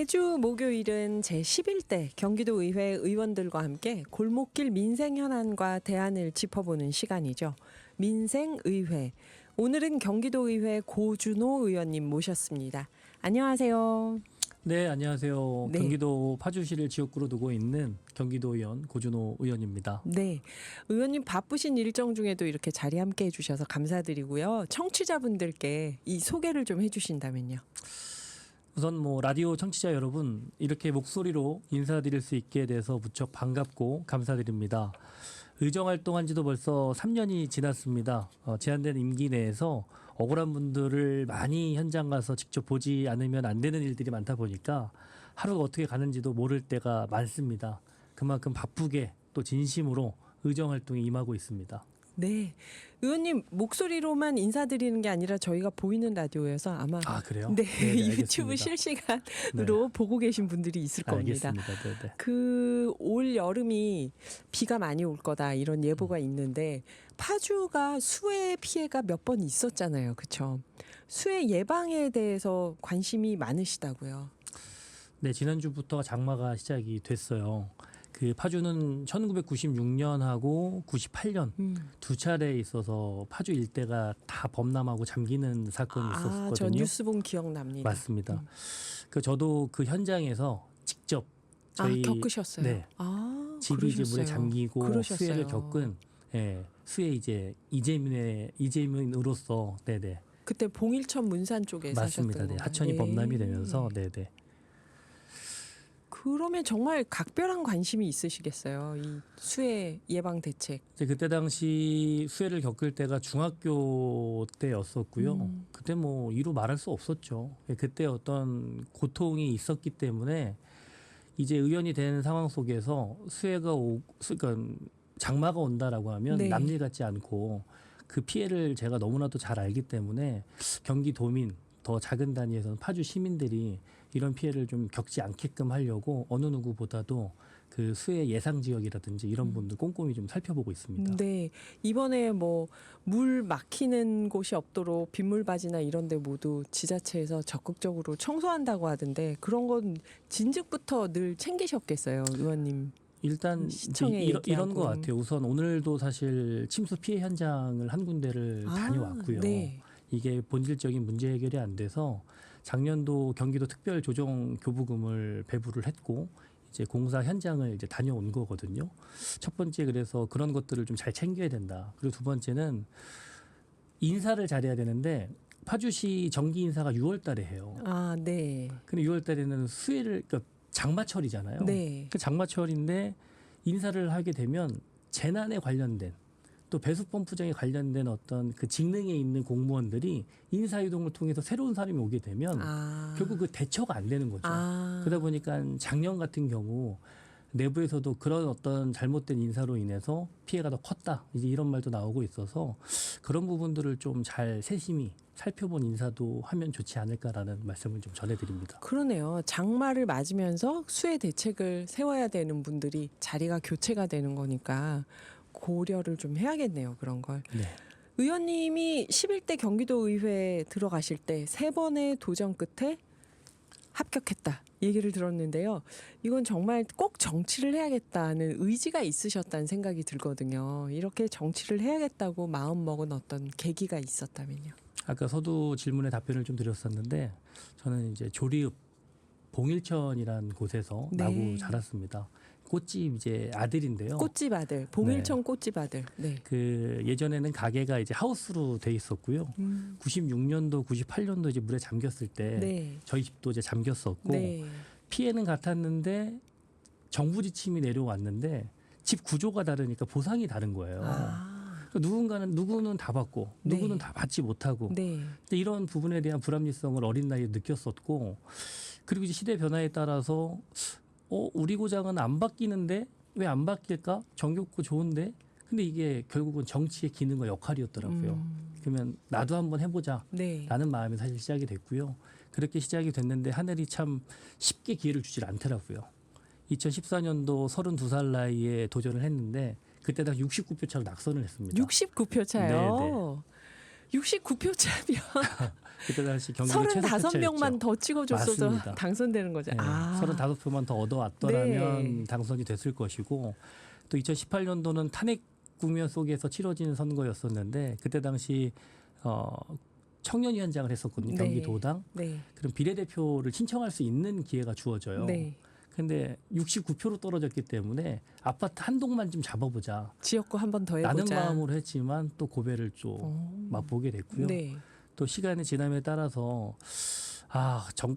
매주 목요일은 제11대 경기도의회 의원들과 함께 골목길 민생 현안과 대안을 짚어보는 시간이죠. 민생의회. 오늘은 경기도의회 고준호 의원님 모셨습니다. 안녕하세요. 네, 안녕하세요. 네. 경기도 파주시를 지역구로 두고 있는 경기도의원 고준호 의원입니다. 네, 의원님 바쁘신 일정 중에도 이렇게 자리 함께 해주셔서 감사드리고요. 청취자분들께 이 소개를 좀 해주신다면요. 우선 라디오 청취자 여러분, 이렇게 목소리로 인사드릴 수 있게 돼서 무척 반갑고 감사드립니다. 의정 활동한 지도 벌써 3년이 지났습니다. 제한된 임기 내에서 억울한 분들을 많이 현장 가서 직접 보지 않으면 안 되는 일들이 많다 보니까 하루가 어떻게 가는지도 모를 때가 많습니다. 그만큼 바쁘게 또 진심으로 의정 활동에 임하고 있습니다. 네, 의원님 목소리로만 인사드리는 게 아니라 저희가 보이는 라디오여서 아마 그래요? 네, 네네, 유튜브 알겠습니다. 실시간으로 보고 계신 분들이 있을 겁니다. 알겠습니다. 네네. 올 여름이 비가 많이 올 거다 이런 예보가 있는데 파주가 수해 피해가 몇 번 있었잖아요, 그렇죠? 수해 예방에 대해서 관심이 많으시다고요. 네, 지난주부터 장마가 시작이 됐어요. 그 파주는 1996년하고 98년 두 차례에 있어서 파주 일대가 다 범람하고 잠기는 사건이 있었거든요. 저 뉴스 본 기억납니다. 맞습니다. 저도 그 현장에서 직접 저희 겪으셨어요. 네, 집이 이제 물에 잠기고 그러셨어요. 수해를 겪은 수해 이제 이재민으로서 네네. 그때 봉일천 문산 쪽에 맞습니다. 사셨던 네, 건가요? 하천이 범람이 되면서 네네. 그러면 정말 각별한 관심이 있으시겠어요. 이 수해 예방 대책. 그때 당시 수해를 겪을 때가 중학교 때였었고요. 그때 이루 말할 수 없었죠. 그때 어떤 고통이 있었기 때문에 이제 의원이 된 상황 속에서 그러니까 장마가 온다라고 하면 네. 남일 같지 않고 그 피해를 제가 너무나도 잘 알기 때문에 경기도민 더 작은 단위에서는 파주 시민들이 이런 피해를 좀 겪지 않게끔 하려고 어느 누구보다도 그 수해 예상 지역이라든지 이런 분들 꼼꼼히 좀 살펴보고 있습니다. 네, 이번에 물 막히는 곳이 없도록 빗물바지나 이런 데 모두 지자체에서 적극적으로 청소한다고 하던데 그런 건 진즉부터 늘 챙기셨겠어요, 의원님. 일단 시청에 이런 것 같아요. 우선 오늘도 사실 침수 피해 현장을 한 군데를 다녀왔고요. 네. 이게 본질적인 문제 해결이 안 돼서 작년도 경기도 특별조정교부금을 배부를 했고 이제 공사 현장을 이제 다녀온 거거든요. 첫 번째 그래서 그런 것들을 좀 잘 챙겨야 된다. 그리고 두 번째는 인사를 잘해야 되는데 파주시 정기 인사가 6월 달에 해요. 네. 근데 6월 달에는 그러니까 장마철이잖아요. 네. 그 장마철인데 인사를 하게 되면 재난에 관련된 또 배수펌프장에 관련된 어떤 그 직능에 있는 공무원들이 인사이동을 통해서 새로운 사람이 오게 되면 결국 그 대처가 안 되는 거죠. 그러다 보니까 작년 같은 경우 내부에서도 그런 어떤 잘못된 인사로 인해서 피해가 더 컸다. 이제 이런 말도 나오고 있어서 그런 부분들을 좀 잘 세심히 살펴본 인사도 하면 좋지 않을까라는 말씀을 좀 전해드립니다. 그러네요. 장마를 맞으면서 수해 대책을 세워야 되는 분들이 자리가 교체가 되는 거니까 고려를 좀 해야겠네요. 그런 걸. 네. 의원님이 11대 경기도의회에 들어가실 때 3번의 도전 끝에 합격했다 얘기를 들었는데요. 이건 정말 꼭 정치를 해야겠다는 의지가 있으셨다는 생각이 들거든요. 이렇게 정치를 해야겠다고 마음먹은 어떤 계기가 있었다면요. 아까 서두 질문에 답변을 좀 드렸었는데 저는 이제 조리읍 봉일천이라는 곳에서 네. 나고 자랐습니다. 꽃집 이제 아들인데요. 꽃집 아들, 봉일천 꽃집 아들. 네. 그 예전에는 가게가 이제 하우스로 돼 있었고요. 96년도, 98년도 이제 물에 잠겼을 때 네. 저희 집도 이제 잠겼었고 네. 피해는 같았는데 정부 지침이 내려왔는데 집 구조가 다르니까 보상이 다른 거예요. 그러니까 누구는 다 받고 누구는 다 받지 못하고. 네. 근데 이런 부분에 대한 불합리성을 어린 나이에 느꼈었고 그리고 이제 시대 변화에 따라서 우리 고장은 안 바뀌는데 왜 안 바뀔까? 정겹고 좋은데. 근데 이게 결국은 정치의 기능과 역할이었더라고요. 그러면 나도 한번 해보자 네. 라는 마음이 사실 시작이 됐고요. 그렇게 시작이 됐는데 하늘이 참 쉽게 기회를 주질 않더라고요. 2014년도 32살 나이에 도전을 했는데 그때 당 69표 차로 낙선을 했습니다. 69표 차요? 네네. 69표차면 그때 당시 경기도 최소 표차였죠. 35명만 더 찍어줬어도 맞습니다. 당선되는 거죠. 네, 아. 35표만 더 얻어왔더라면 네. 당선이 됐을 것이고 또 2018년도는 탄핵 국면 속에서 치러진 선거였었는데 그때 당시 청년위원장을 했었거든요. 네. 경기도당. 네. 그럼 비례대표를 신청할 수 있는 기회가 주어져요. 네. 근데 69표로 떨어졌기 때문에 아파트 한 동만 좀 잡아보자. 지역구 한 번 더 해보자. 라는 마음으로 했지만 또 고배를 좀 맛보게 됐고요. 네. 또 시간이 지남에 따라서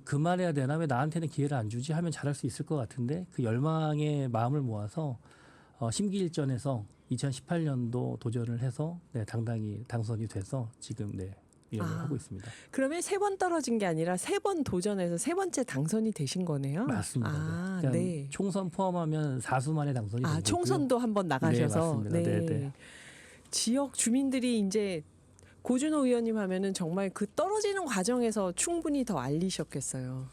그만해야 되나 왜 나한테는 기회를 안 주지 하면 잘할 수 있을 것 같은데 그 열망의 마음을 모아서 심기일전에서 2018년도 도전을 해서 당당히 당선이 돼서 지금 일을 하고 있습니다. 그러면 3번 떨어진 게 아니라 3번 도전해서 3번째 당선이 되신 거네요. 맞습니다. 아, 그러니까 네. 총선 포함하면 4수 만에 당선이 된 거고요. 총선도 한번 나가셔서. 네, 맞습니다. 네. 지역 주민들이 이제 고준호 의원님 하면은 정말 그 떨어지는 과정에서 충분히 더 알리셨겠어요.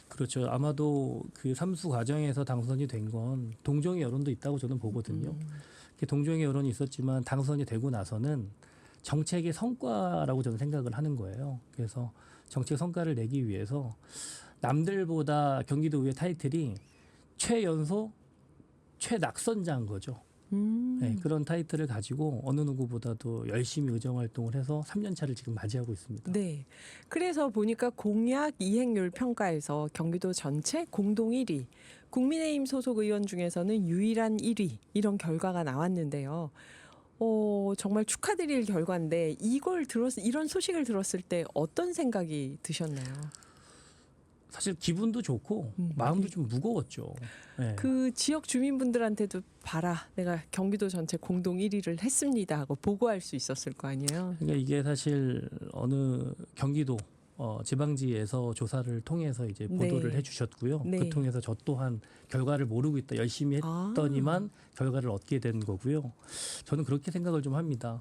그렇죠. 아마도 그 3수 과정에서 당선이 된 건 동정의 여론도 있다고 저는 보거든요. 동정의 여론이 있었지만 당선이 되고 나서는 정책의 성과라고 저는 생각을 하는 거예요. 그래서 정책 성과를 내기 위해서 남들보다 경기도의회 타이틀이 최연소 최낙선자인 거죠. 네, 그런 타이틀을 가지고 어느 누구보다도 열심히 의정활동을 해서 3년 차를 지금 맞이하고 있습니다. 네. 그래서 보니까 공약 이행률 평가에서 경기도 전체 공동 1위, 국민의힘 소속 의원 중에서는 유일한 1위 이런 결과가 나왔는데요. 정말 축하드릴 결과인데 이런 소식을 들었을 때 어떤 생각이 드셨나요? 사실 기분도 좋고 마음도 좀 무거웠죠. 네. 그 지역 주민분들한테도 봐라, 내가 경기도 전체 공동 1위를 했습니다 하고 보고할 수 있었을 거 아니에요. 그러니까 이게 사실 어느 경기도 지방지에서 조사를 통해서 이제 보도를 해주셨고요. 네. 그 통해서 저 또한 결과를 모르고 있다 열심히 했더니만 결과를 얻게 된 거고요. 저는 그렇게 생각을 좀 합니다.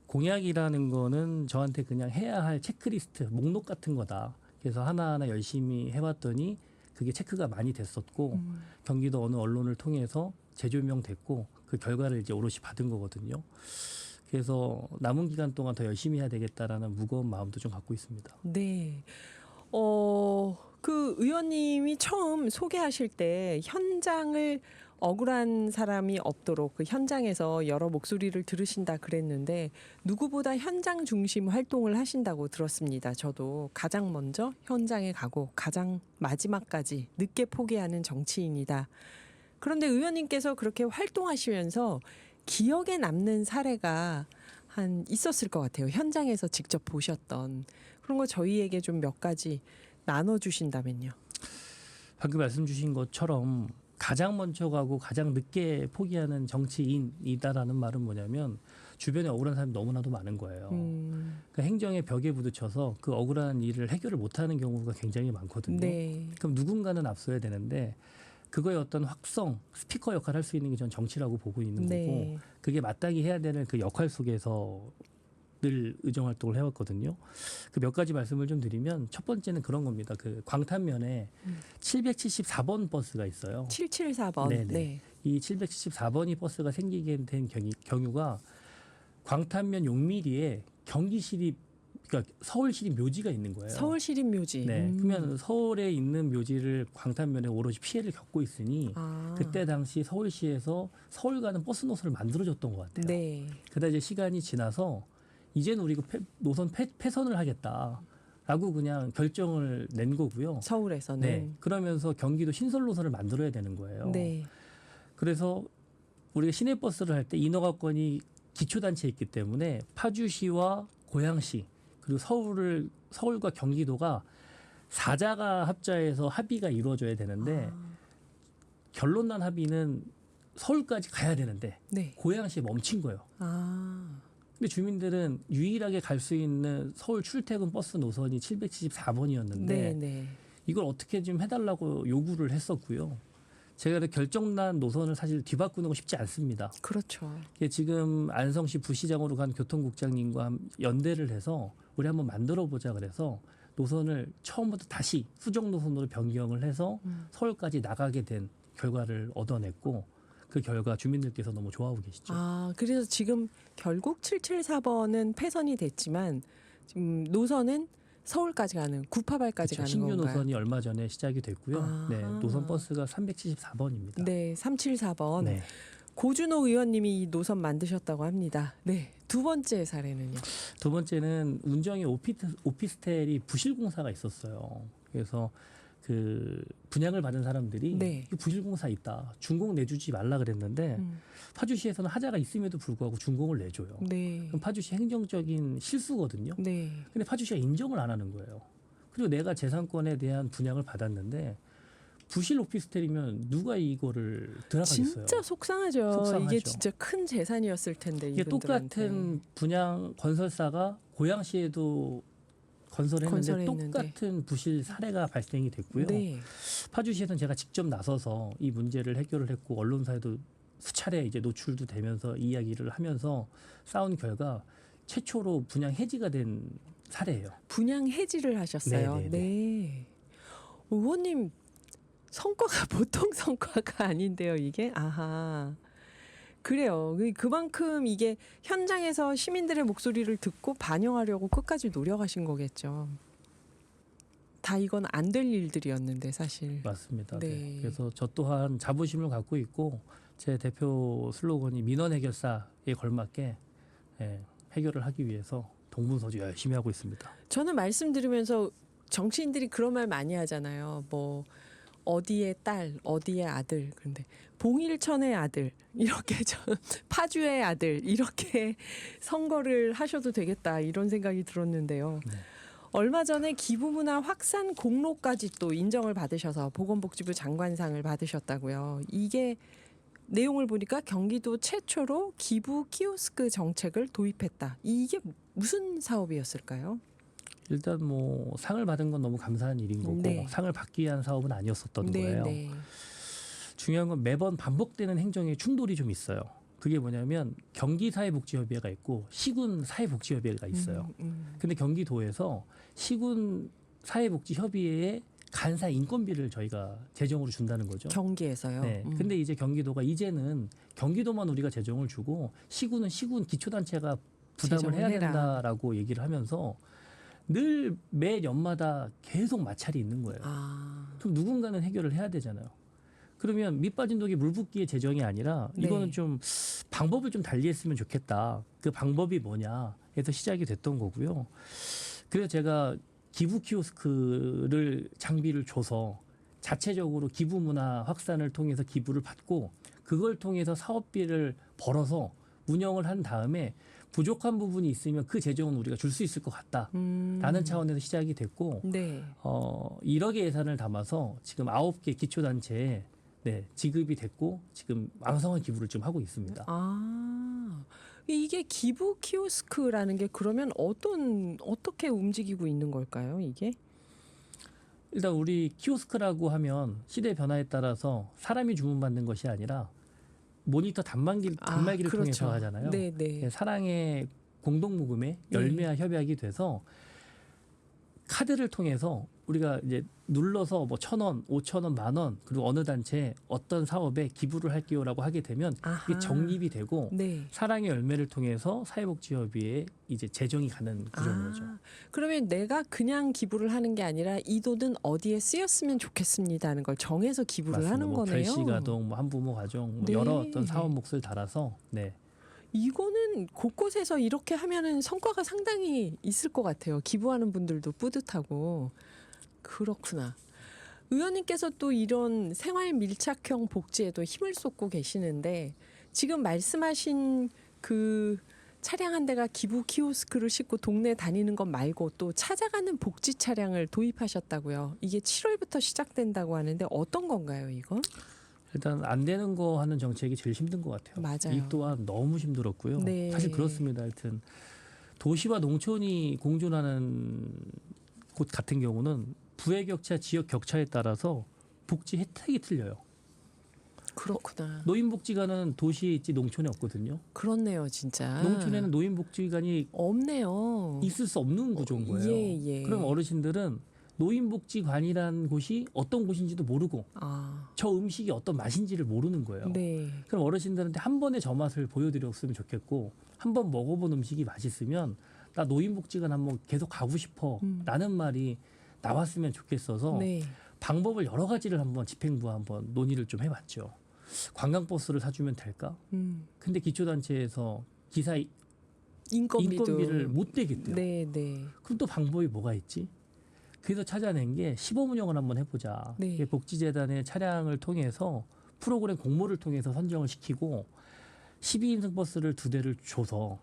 공약이라는 거는 저한테 그냥 해야 할 체크리스트, 목록 같은 거다. 그래서 하나하나 열심히 해왔더니 그게 체크가 많이 됐었고 경기도 어느 언론을 통해서 재조명됐고 그 결과를 이제 오롯이 받은 거거든요. 그래서 남은 기간 동안 더 열심히 해야 되겠다라는 무거운 마음도 좀 갖고 있습니다. 네. 그 의원님이 처음 소개하실 때 현장을 억울한 사람이 없도록 그 현장에서 여러 목소리를 들으신다 그랬는데 누구보다 현장 중심 활동을 하신다고 들었습니다. 저도 가장 먼저 현장에 가고 가장 마지막까지 늦게 포기하는 정치인이다. 그런데 의원님께서 그렇게 활동하시면서 기억에 남는 사례가 있었을 것 같아요. 현장에서 직접 보셨던 그런 거 저희에게 좀 몇 가지 나눠주신다면요. 방금 말씀 주신 것처럼 가장 먼저 가고 가장 늦게 포기하는 정치인이다라는 말은 뭐냐면 주변에 억울한 사람이 너무나도 많은 거예요. 그러니까 행정의 벽에 부딪혀서 그 억울한 일을 해결을 못하는 경우가 굉장히 많거든요. 네. 그럼 누군가는 앞서야 되는데 그거의 어떤 확성, 스피커 역할을 할 수 있는 게 전 정치라고 보고 있는 거고 그게 마땅히 해야 되는 그 역할 속에서 늘 의정활동을 해왔거든요. 그 몇 가지 말씀을 좀 드리면 첫 번째는 그런 겁니다. 그 광탄면에 774번 버스가 있어요. 774번. 네네. 네. 이 774번이 버스가 생기게 된 경우가 광탄면 용미리에 경기시립 그러니까 서울시립 묘지가 있는 거예요. 서울시립 묘지. 네. 그러면 서울에 있는 묘지를 광탄면에 오롯이 피해를 겪고 있으니 그때 당시 서울시에서 서울 가는 버스 노선을 만들어줬던 것 같아요. 네. 그러다 이제 시간이 지나서 이제는 우리가 노선 폐선을 하겠다라고 그냥 결정을 낸 거고요. 서울에서는. 네. 그러면서 경기도 신설 노선을 만들어야 되는 거예요. 네. 그래서 우리가 시내버스를 할 때 인허가권이 기초단체에 있기 때문에 파주시와 고양시 그리고 서울과 경기도가 사자가 합자해서 합의가 이루어져야 되는데 결론 난 합의는 서울까지 가야 되는데 네. 고양시에 멈춘 거예요. 근데 주민들은 유일하게 갈 수 있는 서울 출퇴근 버스 노선이 774번이었는데 네. 이걸 어떻게 좀 해달라고 요구를 했었고요. 제가 결정난 노선을 사실 뒤바꾸는 거 쉽지 않습니다. 그렇죠. 지금 안성시 부시장으로 간 교통국장님과 연대를 해서 우리 한번 만들어보자 그래서 노선을 처음부터 다시 수정 노선으로 변경을 해서 서울까지 나가게 된 결과를 얻어냈고 그 결과 주민들께서 너무 좋아하고 계시죠. 그래서 지금 결국 774번은 폐선이 됐지만 지금 노선은 서울까지 가는 구파발까지 그렇죠. 가는 신규 건가요? 노선이 얼마 전에 시작이 됐고요. 아. 네, 노선 버스가 374번입니다. 네, 374번. 네. 고준호 의원님이 이 노선 만드셨다고 합니다. 네, 두 번째 사례는요. 두 번째는 운정의 오피스텔이 부실공사가 있었어요. 그래서 그 분양을 받은 사람들이 네. 이 부실공사 있다. 준공 내주지 말라 그랬는데 파주시에서는 하자가 있음에도 불구하고 준공을 내줘요. 네. 그럼 파주시 행정적인 실수거든요. 네. 근데 파주시가 인정을 안 하는 거예요. 그리고 내가 재산권에 대한 분양을 받았는데 부실 오피스텔이면 누가 이거를 들어가겠어요? 진짜 속상하죠. 속상하죠. 이게 진짜 큰 재산이었을 텐데 이게 이분들한테. 똑같은 분양 건설사가 고양시에도 건설했는데 건설했는데. 똑같은 부실 사례가 발생이 됐고요. 네. 파주시에서는 제가 직접 나서서 이 문제를 해결을 했고 언론사에도 수차례 이제 노출도 되면서 이야기를 하면서 싸운 결과 최초로 분양 해지가 된 사례예요. 분양 해지를 하셨어요. 네, 네, 네. 의원님 성과가 보통 성과가 아닌데요, 이게. 아하. 그래요. 그만큼 이게 현장에서 시민들의 목소리를 듣고 반영하려고 끝까지 노력하신 거겠죠. 다 이건 안 될 일들이었는데 사실. 맞습니다. 네. 네. 그래서 저 또한 자부심을 갖고 있고 제 대표 슬로건이 민원 해결사에 걸맞게 해결을 하기 위해서 동분서주 열심히 하고 있습니다. 저는 말씀 들으면서 정치인들이 그런 말 많이 하잖아요. 뭐 어디의 딸, 어디의 아들. 그런데 봉일천의 아들 이렇게 파주의 아들 이렇게 선거를 하셔도 되겠다 이런 생각이 들었는데요. 네. 얼마 전에 기부문화 확산 공로까지 또 인정을 받으셔서 보건복지부 장관상을 받으셨다고요. 이게 내용을 보니까 경기도 최초로 기부 키오스크 정책을 도입했다. 이게 무슨 사업이었을까요? 일단 뭐 상을 받은 건 너무 감사한 일인 거고 네. 상을 받기 위한 사업은 아니었었던 거예요. 네. 중요한 건 매번 반복되는 행정의 충돌이 좀 있어요. 그게 뭐냐면 경기사회복지협의회가 있고 시군사회복지협의회가 있어요. 근데 경기도에서 시군사회복지협의회에 간사 인건비를 저희가 재정으로 준다는 거죠. 경기에서요. 네. 근데 이제 경기도가 이제는 경기도만 우리가 재정을 주고 시군은 시군 기초단체가 부담을 해야 재정을 해라. 된다라고 얘기를 하면서 늘 매 연마다 계속 마찰이 있는 거예요. 아, 그럼 누군가는 해결을 해야 되잖아요. 그러면 밑빠진 독이 물 붓기의 재정이 아니라 네. 이거는 좀 방법을 좀 달리했으면 좋겠다. 그 방법이 뭐냐 해서 시작이 됐던 거고요. 그래서 제가 기부 키오스크를 장비를 줘서 자체적으로 기부 문화 확산을 통해서 기부를 받고 그걸 통해서 사업비를 벌어서 운영을 한 다음에 부족한 부분이 있으면 그 재정은 우리가 줄 수 있을 것 같다라는 차원에서 시작이 됐고 네. 1억의 예산을 담아서 지금 9개 기초단체에 지급이 됐고 지금 왕성한 기부를 좀 하고 있습니다. 아, 이게 기부 키오스크라는 게 그러면 어떻게 움직이고 있는 걸까요? 이게? 일단 우리 키오스크라고 하면 시대 변화에 따라서 사람이 주문받는 것이 아니라 모니터 단말기를 그렇죠. 통해서 하잖아요. 네. 사랑의 공동모금에 열매와 협약이 돼서 카드를 통해서 우리가 이제 눌러서 뭐 1,000원, 5,000원, 10,000원 그리고 어느 단체에 어떤 사업에 기부를 할게요라고 하게 되면 아하. 이게 적립이 되고 네. 사랑의 사랑의 열매를 통해서 사회복지협의회에 이제 재정이 가는 구조인 거죠. 그러면 내가 그냥 기부를 하는 게 아니라 이 돈은 어디에 쓰였으면 좋겠습니다 하는 걸 정해서 기부를 맞습니다. 하는 뭐 거네요. 별시가동, 뭐 한부모 가정, 뭐 네. 여러 어떤 사업 몫을 달아서 이거는 곳곳에서 이렇게 하면은 성과가 상당히 있을 것 같아요. 기부하는 분들도 뿌듯하고. 그렇구나. 의원님께서 또 이런 생활 밀착형 복지에도 힘을 쏟고 계시는데 지금 말씀하신 그 차량 한 대가 기부 키오스크를 싣고 동네 다니는 것 말고 또 찾아가는 복지 차량을 도입하셨다고요. 이게 7월부터 시작된다고 하는데 어떤 건가요, 이건? 일단 안 되는 거 하는 정책이 제일 힘든 것 같아요. 맞아요. 이 또한 너무 힘들었고요. 네. 사실 그렇습니다. 하여튼 도시와 농촌이 공존하는 곳 같은 경우는 부의 격차, 지역 격차에 따라서 복지 혜택이 틀려요. 그렇구나. 노인복지관은 도시에 있지 농촌에 없거든요. 그렇네요, 진짜. 농촌에는 노인복지관이 없네요. 있을 수 없는 구조인 거예요. 예. 그럼 어르신들은 노인복지관이라는 곳이 어떤 곳인지도 모르고 저 음식이 어떤 맛인지를 모르는 거예요. 네. 그럼 어르신들한테 한 번에 저 맛을 보여드렸으면 좋겠고 한 번 먹어본 음식이 맛있으면 나 노인복지관 한번 계속 가고 싶어 라는 말이 나왔으면 좋겠어서 네. 방법을 여러 가지를 한번 집행부와 한번 논의를 좀 해봤죠. 관광버스를 사주면 될까? 근데 기초단체에서 기사 인건비를 못 대겠대요. 네, 네. 그럼 또 방법이 뭐가 있지? 그래서 찾아낸 게 시범 운영을 한번 해보자. 네. 이게 복지재단의 차량을 통해서 프로그램 공모를 통해서 선정을 시키고 12인승 버스를 2대를 줘서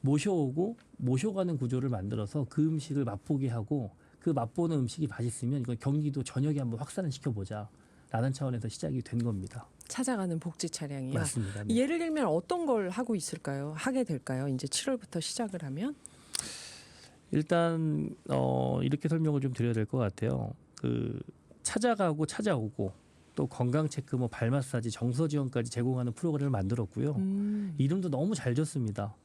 모셔오고 모셔가는 구조를 만들어서 그 음식을 맛보게 하고 그 맛보는 음식이 맛있으면 이건 경기도 전역에 한번 확산을 시켜보자 라는 차원에서 시작이 된 겁니다. 찾아가는 복지 차량이요. 맞습니다. 네. 예를 들면 어떤 걸 하고 있을까요? 하게 될까요? 이제 7월부터 시작을 하면? 일단 이렇게 설명을 좀 드려야 될 것 같아요. 그 찾아가고 찾아오고 또 건강 체크, 뭐 발 마사지, 정서 지원까지 제공하는 프로그램을 만들었고요. 이름도 너무 잘 졌습니다.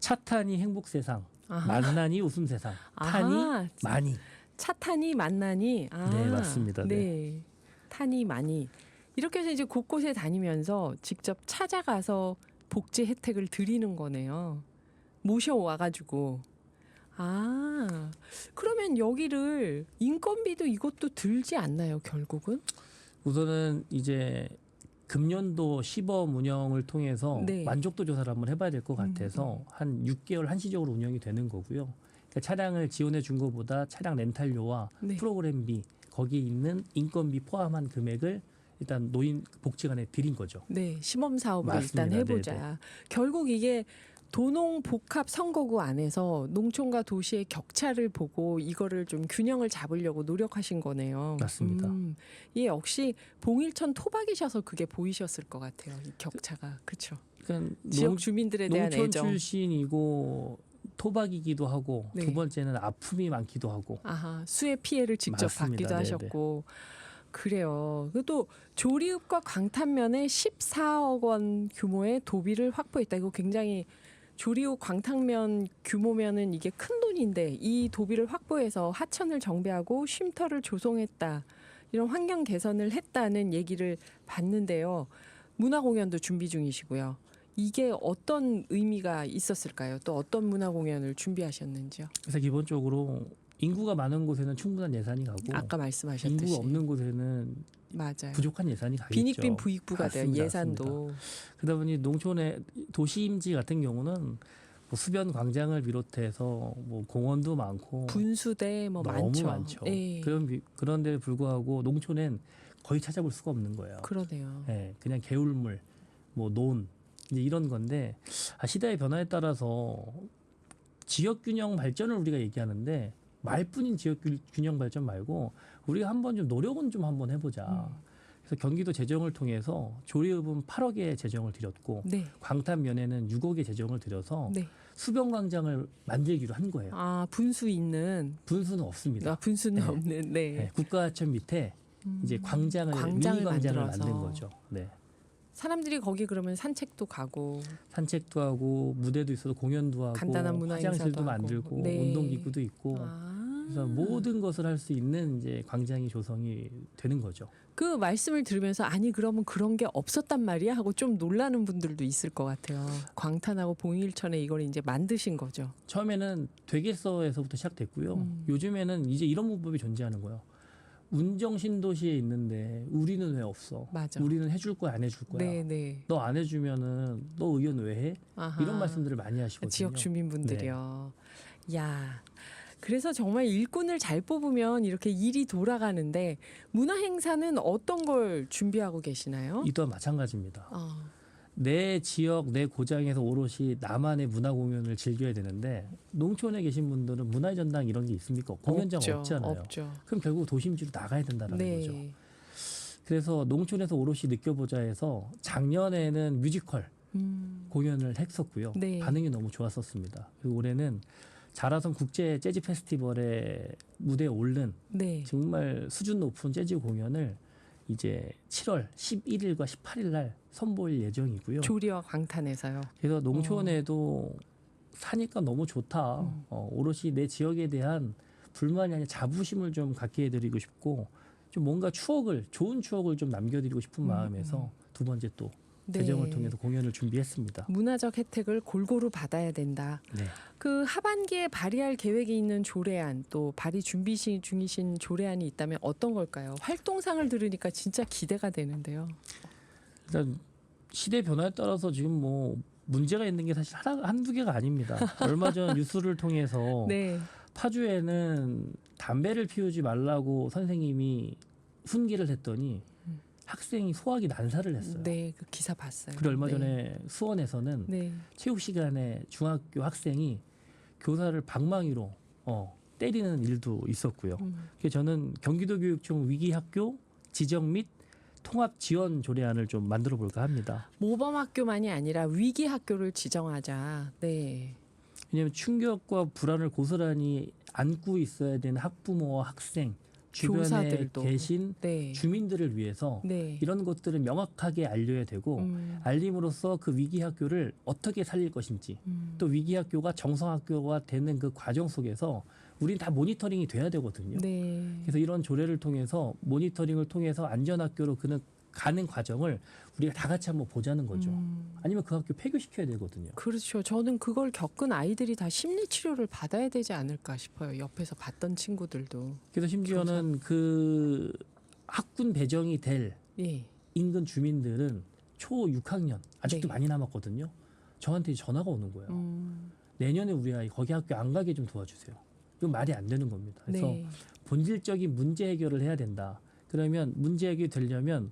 차탄이 행복 세상, 만나니 웃음 세상, 타니 많이. 차탄이 만나니. 네, 맞습니다. 네. 타니 많이. 이렇게 해서 이제 곳곳에 다니면서 직접 찾아가서 복지 혜택을 드리는 거네요. 모셔와가지고. 그러면 여기를 인건비도 이것도 들지 않나요, 결국은? 우선은 이제 금년도 시범 운영을 통해서 네. 만족도 조사를 한번 해봐야 될 것 같아서 한 6개월 한시적으로 운영이 되는 거고요. 그러니까 차량을 지원해 준 것보다 차량 렌탈료와 네. 프로그램비 거기에 있는 인건비 포함한 금액을 일단 노인 복지관에 드린 거죠. 네, 시범 사업을 맞습니다. 일단 해보자. 네네. 결국 이게 도농 복합 선거구 안에서 농촌과 도시의 격차를 보고 이거를 좀 균형을 잡으려고 노력하신 거네요. 맞습니다. 이 역시 봉일천 토박이셔서 그게 보이셨을 것 같아요. 이 격차가. 그렇죠. 그러니까 지역 주민들에 대한 농촌 애정. 출신이고 토박이기도 하고 네. 두 번째는 아픔이 많기도 하고 수해 피해를 직접 맞습니다. 받기도 네네. 하셨고. 그래요. 또 조리읍과 광탄면에 14억 원 규모의 도비를 확보했다. 이거 굉장히 조리읍 광탄면 규모면은 이게 큰 돈인데 이 도비를 확보해서 하천을 정비하고 쉼터를 조성했다. 이런 환경 개선을 했다는 얘기를 봤는데요. 문화 공연도 준비 중이시고요. 이게 어떤 의미가 있었을까요? 또 어떤 문화 공연을 준비하셨는지요? 그래서 기본적으로 인구가 많은 곳에는 충분한 예산이 가고 아까 말씀하셨듯이 인구가 없는 곳에는 맞아요. 부족한 예산이 가겠죠. 빈익빈 부익부가 돼요. 맞습니다. 예산도. 그러다 보니 농촌의 도시임지 같은 경우는 뭐 수변 광장을 비롯해서 뭐 공원도 많고 분수대 뭐 너무 많죠. 많죠. 예. 그런데 불구하고 농촌엔 거의 찾아볼 수가 없는 거예요. 그러네요. 예, 그냥 개울물, 뭐 논 이제 이런 건데 시대의 변화에 따라서 지역 균형 발전을 우리가 얘기하는데 말뿐인 지역 균형 발전 말고 우리가 한번 좀 노력은 좀 한번 해보자. 그래서 경기도 재정을 통해서 조리읍은 8억의 재정을 들였고 네. 광탄면에는 6억의 재정을 들여서 네. 수변광장을 만들기로 한 거예요. 분수 있는. 분수는 없습니다. 분수는 네. 없는. 네. 네, 국가하천 밑에 이제 광장을 미니 광장을 만든 거죠. 네. 사람들이 거기 그러면 산책도 가고 산책도 하고 무대도 있어도 공연도 하고 간단한 문화 화장실도 행사도 만들고 하고. 네. 운동기구도 있고 그래서 모든 것을 할 수 있는 이제 광장이 조성이 되는 거죠. 그 말씀을 들으면서 아니 그러면 그런 게 없었단 말이야 하고 좀 놀라는 분들도 있을 것 같아요. 광탄하고 봉일천에 이걸 이제 만드신 거죠. 처음에는 되겠어에서부터 시작됐고요. 요즘에는 이제 이런 문법이 존재하는 거예요. 운정 신도시에 있는데 우리는 왜 없어? 맞아. 우리는 해줄 거야 안 해줄 거야? 네. 너 안 해주면은 너 의견 왜 해? 아하. 이런 말씀들을 많이 하시거든요. 지역 주민분들이요. 야. 그래서 정말 일꾼을 잘 뽑으면 이렇게 일이 돌아가는데 문화 행사는 어떤 걸 준비하고 계시나요? 이 또한 마찬가지입니다. 내 지역, 내 고장에서 오롯이 나만의 문화 공연을 즐겨야 되는데 농촌에 계신 분들은 문화의 전당 이런 게 있습니까? 공연장 없잖아요. 없죠. 그럼 결국 도심지로 나가야 된다는 거죠. 그래서 농촌에서 오롯이 느껴보자 해서 작년에는 뮤지컬 공연을 했었고요. 네. 반응이 너무 좋았었습니다. 그리고 올해는 자라섬 국제 재즈 페스티벌에 무대에 오른 네. 정말 수준 높은 재즈 공연을 이제 7월 11일과 18일 날 선보일 예정이고요. 조리와 광탄에서요. 그래서 농촌에도 사니까 너무 좋다. 오롯이 내 지역에 대한 불만이 아니라 자부심을 좀 갖게 해드리고 싶고 좀 뭔가 좋은 추억을 좀 남겨드리고 싶은 마음에서 두 번째 또 네. 재정을 통해서 공연을 준비했습니다. 문화적 혜택을 골고루 받아야 된다. 네. 그 하반기에 발의할 계획이 있는 조례안 또 발의 준비 중이신 조례안이 있다면 어떤 걸까요? 활동상을 들으니까 진짜 기대가 되는데요. 일단 시대 변화에 따라서 지금 뭐 문제가 있는 게 사실 한두 개가 아닙니다. 얼마 전 뉴스를 통해서 네. 파주에는 담배를 피우지 말라고 선생님이 훈계를 했더니 학생이 소화기 난사를 했어요. 네, 그 기사 봤어요. 그리고 얼마 네. 전에 수원에서는 네. 체육 시간에 중학교 학생이 교사를 방망이로 때리는 일도 있었고요. 그래서 저는 경기도교육청 위기학교 지정 및 통합 지원 조례안을 좀 만들어 볼까 합니다. 모범학교만이 아니라 위기학교를 지정하자. 네. 왜냐하면 충격과 불안을 고스란히 안고 있어야 되는 학부모와 학생, 주변에 교사들도. 계신 네. 주민들을 위해서 네. 이런 것들을 명확하게 알려야 되고 알림으로써 그 위기학교를 어떻게 살릴 것인지 또 위기학교가 정성학교가 되는 그 과정 속에서 우린 다 모니터링이 돼야 되거든요. 네. 그래서 이런 조례를 통해서 모니터링을 통해서 안전학교로 그는 가는 과정을 우리가 다 같이 한번 보자는 거죠. 아니면 그 학교 폐교시켜야 되거든요. 그렇죠. 저는 그걸 겪은 아이들이 다 심리치료를 받아야 되지 않을까 싶어요. 옆에서 봤던 친구들도. 그래서 심지어는 그 학군 배정이 될 예. 인근 주민들은 초 6학년 아직도 네. 많이 남았거든요. 저한테 전화가 오는 거예요. 내년에 우리 아이 거기 학교 안 가게 좀 도와주세요. 이건 말이 안 되는 겁니다. 그래서 네. 본질적인 문제 해결을 해야 된다. 그러면 문제 해결이 되려면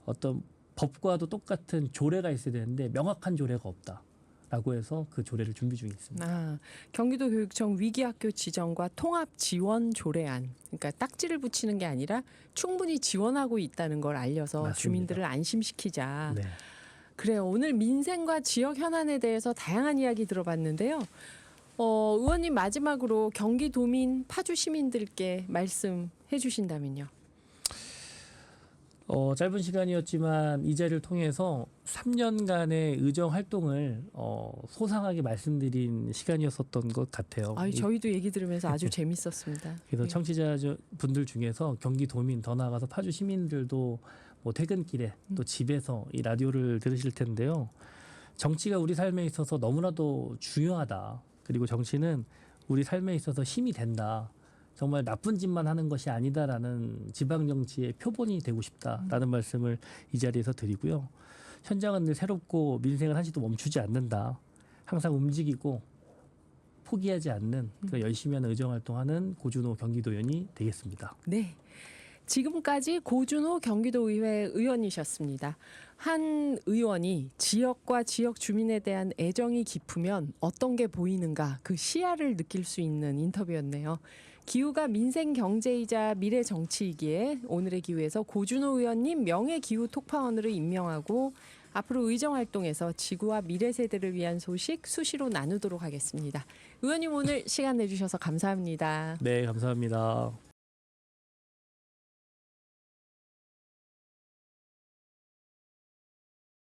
어떤 법과도 똑같은 조례가 있어야 되는데 명확한 조례가 없다라고 해서 그 조례를 준비 중에 있습니다. 아, 경기도교육청 위기학교 지정과 통합 지원 조례안. 그러니까 딱지를 붙이는 게 아니라 충분히 지원하고 있다는 걸 알려서 맞습니다. 주민들을 안심시키자. 네. 그래요. 오늘 민생과 지역 현안에 대해서 다양한 이야기 들어봤는데요. 의원님 마지막으로 경기도민 파주 시민들께 말씀해 주신다면요. 짧은 시간이었지만 이 자리를 통해서 3년간의 의정 활동을 소상하게 말씀드린 시간이었었던 것 같아요. 저희도 얘기 들으면서 아주 재밌었습니다. 그래서 네. 청취자 분들 중에서 경기도민 더 나아가서 파주 시민들도 뭐 퇴근길에 또 집에서 이 라디오를 들으실 텐데요. 정치가 우리 삶에 있어서 너무나도 중요하다. 그리고 정치는 우리 삶에 있어서 힘이 된다. 정말 나쁜 짓만 하는 것이 아니다라는 지방 정치의 표본이 되고 싶다라는 말씀을 이 자리에서 드리고요. 현장은 늘 새롭고 민생은 한시도 멈추지 않는다. 항상 움직이고 포기하지 않는 열심히 하는 의정활동하는 고준호 경기도의원이 되겠습니다. 네. 지금까지 고준호 경기도의회 의원이셨습니다. 한 의원이 지역과 지역 주민에 대한 애정이 깊으면 어떤 게 보이는가 그 시야를 느낄 수 있는 인터뷰였네요. 기후가 민생 경제이자 미래 정치이기에 오늘의 기후에서 고준호 의원님 명예기후 톡파원으로 임명하고 앞으로 의정활동에서 지구와 미래 세대를 위한 소식 수시로 나누도록 하겠습니다. 의원님 오늘 시간 내주셔서 감사합니다. 네, 감사합니다.